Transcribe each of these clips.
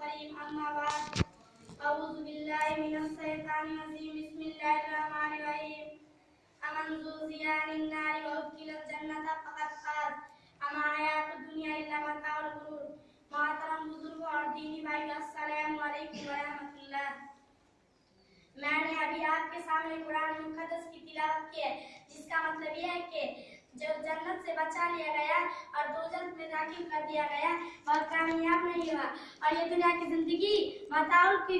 करीम अम्मा बाद अऊज़ु बिल्लाहि मिनश शैतानिर रजीम बिस्मिल्लाहिर रहमानिर रहीम अमन ज़ुज़िया लिन्नारि व उद्खिलल जन्नता फ़क़द फ़ाज़ अमा हयातुद दुनिया इल्ला मताउल गुरूर। मोहतरम बुजुर्ग और दीनी भाइयों, अस्सलामु अलैकुम व रहमतुल्लाह। मैंने अभी आपके सामने कुरान मुक़द्दस की तिलावत की है, जिसका मतलब यह है कि जो जन्नत से बचा लिया गया और दोज़ख में दाखिल कर दिया गया वह कामयाब नहीं हुआ और ये दुनिया की जिंदगी मताउल की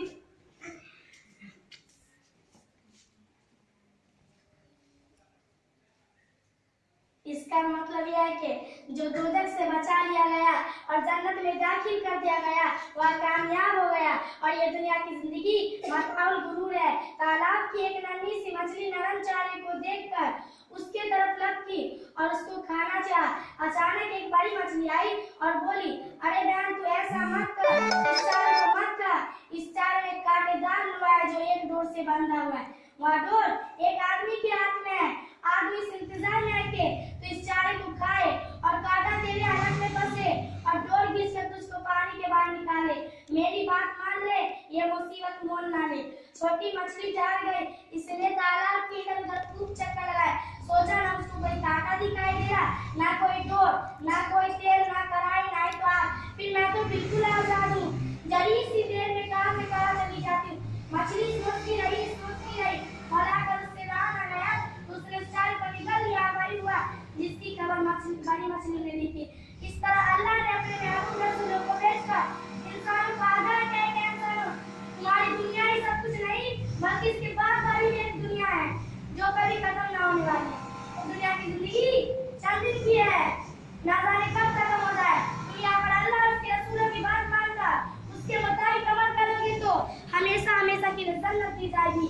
इसका मतलब यह है कि जो दोज़ख से बचा लिया गया और जन्नत में दाखिल कर दिया गया वह कामयाब हो गया और ये दुनिया की जिंदगी मताउल गुरूर है। तालाब की एक नन्ही सी मछली नरम चारे को देखकर उसके तरफ लपकी और उसको खाना चाहा। अचानक एक बड़ी मछली आई और बोली, अरे बहन तू ऐसा मत कर, इस चारे को मत खा। इस चारे में कांटेदार लोहा है जो एक डोर से बंधा हुआ है। वह डोर एक आदमी के हाथ में है। आदमी इस इंतजार में है कि तो इस चारे को खाए और कांटा तेरे हाथ में फंसे और डोर घिस कर तुझको पानी के बाहर निकाले। मेरी बात मान ले, ये मुसीबत मोल ना ले। छोटी मछली डर गई, इसने तालाब के इधर उधर खूब चक्कर लगाए। सोचा ना उसको कोई कांटा दिखाई दे रहा, ना कोई डोर, ना कोई तेल, ना कढ़ाई, ना ही तो आग। फिर मैं तो बिल्कुल आजाद हूँ, जरी सी देर में कहाँ से कहाँ चली जाती हूँ। मछली सोचती रही और आकर उससे रहा न गया। दूसरे चारे पर निकल लिया भाई हुआ, जिसकी खबर बड़ी मछली ने दी थी। इस तरह अल्लाह ने अपने महबूब रसूलों को भेजकर इंसानों को आगाह किया कि इंसानों, तुम्हारी दुनिया ही सब कुछ नहीं, बल्कि इसके बाद वाली एक दुनिया है जो कभी खत्म ना होने वाली है। तो दुनिया की जिंदगी चंद दिन की है, ना जाने कब खत्म हो जाए। तुम यहाँ पर अल्लाह और उसके रसूलों की बात मानकर उसके मुताबिक अमल करोगे तो हमेशा हमेशा की जन्नत दी जाएगी।